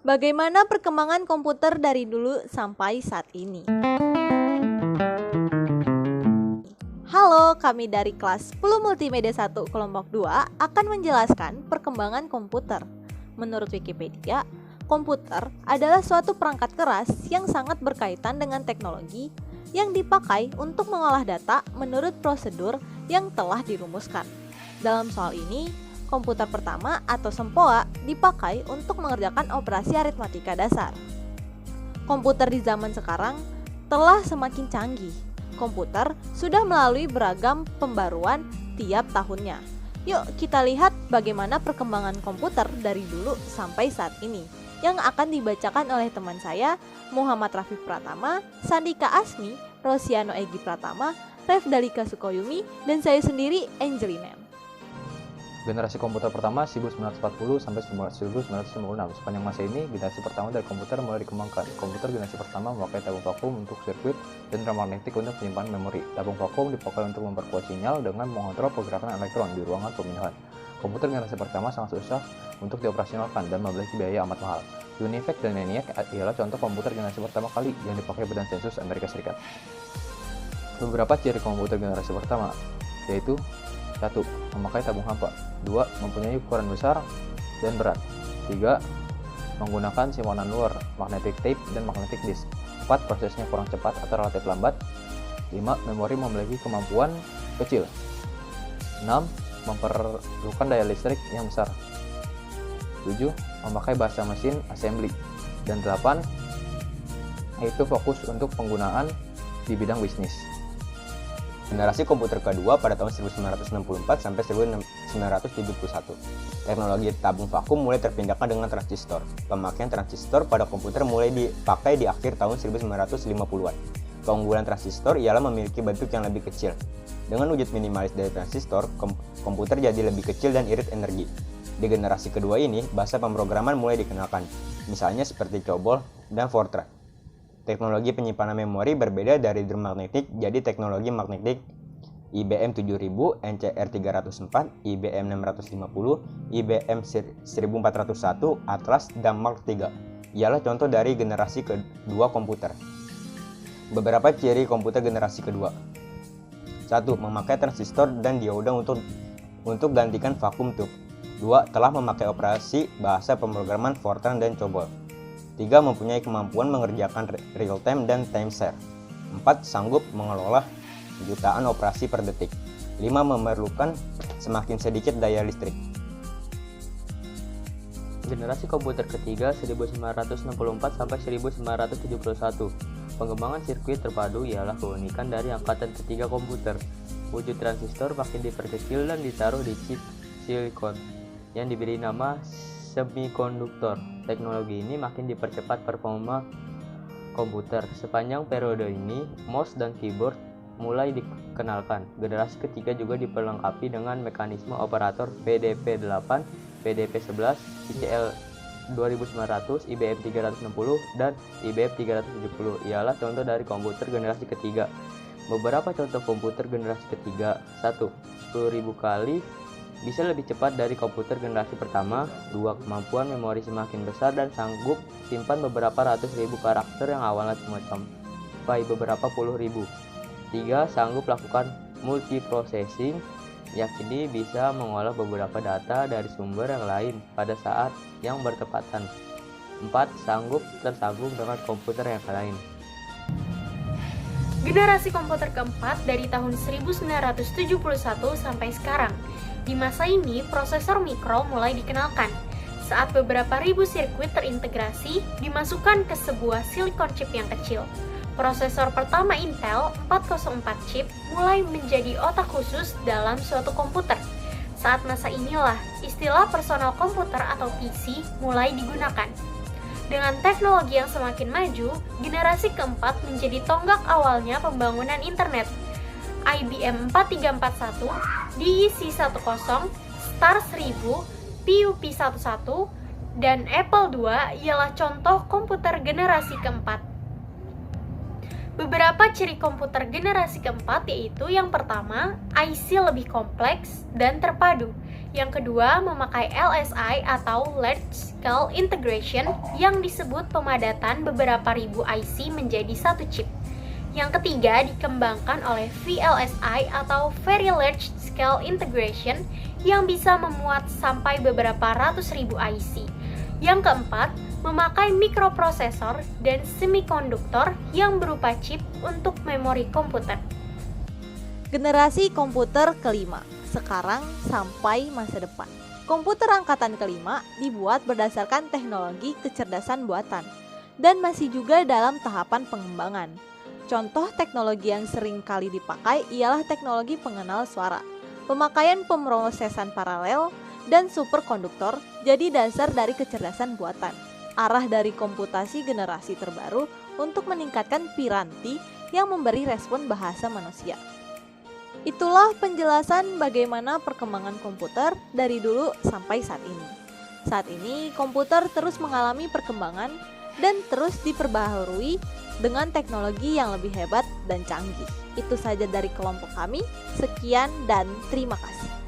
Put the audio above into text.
Bagaimana perkembangan komputer dari dulu sampai saat ini? Halo, kami dari kelas 10 Multimedia 1 kelompok 2 akan menjelaskan perkembangan komputer. Menurut Wikipedia, komputer adalah suatu perangkat keras yang sangat berkaitan dengan teknologi yang dipakai untuk mengolah data menurut prosedur yang telah dirumuskan. Dalam soal ini, komputer pertama atau sempoa dipakai untuk mengerjakan operasi aritmatika dasar. Komputer di zaman sekarang telah semakin canggih. Komputer sudah melalui beragam pembaruan tiap tahunnya. Yuk kita lihat bagaimana perkembangan komputer dari dulu sampai saat ini, yang akan dibacakan oleh teman saya Muhammad Rafif Pratama, Sandika Asmi, Rosiano Egi Pratama, Refdalika Sukoyumi, dan saya sendiri Angelina. Generasi komputer pertama 1940 sampai 1956. Sepanjang masa ini, generasi pertama dari komputer mulai dikembangkan. Komputer generasi pertama memakai tabung vakum untuk sirkuit dan rem magnetik untuk penyimpanan memori. Tabung vakum dipakai untuk memperkuat sinyal dengan mengontrol pergerakan elektron di ruangan pemindahan. Komputer generasi pertama sangat susah untuk dioperasionalkan dan memiliki biaya amat mahal. UNIVAC dan ENIAC ialah contoh komputer generasi pertama kali yang dipakai Badan Sensus Amerika Serikat. Beberapa ciri komputer generasi pertama yaitu 1. Memakai tabung hampa. 2. Mempunyai ukuran besar dan berat. 3. Menggunakan simpanan luar, magnetic tape dan magnetic disk. 4. Prosesnya kurang cepat atau relatif lambat. 5. Memori memiliki kemampuan kecil. 6. Memerlukan daya listrik yang besar. 7. Memakai bahasa mesin assembly. Dan 8. Yaitu fokus untuk penggunaan di bidang bisnis. Generasi komputer kedua pada tahun 1964 sampai 1971. Teknologi tabung vakum mulai terpindahkan dengan transistor. Pemakaian transistor pada komputer mulai dipakai di akhir tahun 1950-an. Keunggulan transistor ialah memiliki bentuk yang lebih kecil. Dengan wujud minimalis dari transistor, komputer jadi lebih kecil dan irit energi. Di generasi kedua ini, bahasa pemrograman mulai dikenalkan, misalnya seperti COBOL dan Fortran. Teknologi penyimpanan memori berbeda dari drum magnetik, jadi teknologi magnetik IBM 7000, NCR 304, IBM 650, IBM 1401, Atlas, dan Mark III ialah contoh dari generasi kedua komputer. Beberapa ciri komputer generasi kedua. 1. Memakai transistor dan dioda untuk gantikan vacuum tube. 2. Telah memakai operasi bahasa pemrograman Fortran dan COBOL. 3. Mempunyai kemampuan mengerjakan real time dan time share. 4. Sanggup mengelola jutaan operasi per detik. 5. Memerlukan semakin sedikit daya listrik. Generasi komputer ketiga 1964 sampai 1971. Pengembangan sirkuit terpadu ialah keunikan dari angkatan ketiga komputer. Wujud transistor makin diperkecil dan ditaruh di chip silikon yang diberi nama semikonduktor. Teknologi ini makin dipercepat performa komputer. Sepanjang periode ini, mouse dan keyboard mulai dikenalkan. Generasi ketiga juga diperlengkapi dengan mekanisme operator PDP-8, PDP-11, ICL 2900, IBM 360, dan IBM 370 ialah contoh dari komputer generasi ketiga. Beberapa contoh komputer generasi ketiga. 1. 10.000 kali bisa lebih cepat dari komputer generasi pertama. 2. Kemampuan memori semakin besar dan sanggup simpan beberapa ratus ribu karakter yang awalnya cuma sampai beberapa puluh ribu. 3. Sanggup lakukan multiprocessing, yakni bisa mengolah beberapa data dari sumber yang lain pada saat yang bertepatan. 4. Sanggup tersambung dengan komputer yang lain. Generasi komputer keempat dari tahun 1971 sampai sekarang. Di masa ini, prosesor mikro mulai dikenalkan. Saat beberapa ribu sirkuit terintegrasi, dimasukkan ke sebuah silikon chip yang kecil. Prosesor pertama Intel 404 chip mulai menjadi otak khusus dalam suatu komputer. Saat masa inilah, istilah personal komputer atau PC mulai digunakan. Dengan teknologi yang semakin maju, generasi keempat menjadi tonggak awalnya pembangunan internet. IBM 4341, DEC-10, Star 1000, PUP-11, dan Apple II ialah contoh komputer generasi keempat. Beberapa ciri komputer generasi keempat yaitu yang pertama, IC lebih kompleks dan terpadu. Yang kedua, memakai LSI atau Large Scale Integration yang disebut pemadatan beberapa ribu IC menjadi satu chip. Yang ketiga, dikembangkan oleh VLSI atau Very Large Scale Integration yang bisa memuat sampai beberapa ratus ribu IC. Yang keempat, memakai mikroprosesor dan semikonduktor yang berupa chip untuk memori komputer. Generasi komputer kelima, sekarang sampai masa depan. Komputer angkatan kelima dibuat berdasarkan teknologi kecerdasan buatan dan masih juga dalam tahapan pengembangan. Contoh teknologi yang sering kali dipakai ialah teknologi pengenal suara, pemakaian pemrosesan paralel, dan superkonduktor jadi dasar dari kecerdasan buatan. Arah dari komputasi generasi terbaru untuk meningkatkan piranti yang memberi respon bahasa manusia. Itulah penjelasan bagaimana perkembangan komputer dari dulu sampai saat ini. Saat ini komputer terus mengalami perkembangan dan terus diperbaharui dengan teknologi yang lebih hebat dan canggih. Itu saja dari kelompok kami. Sekian dan terima kasih.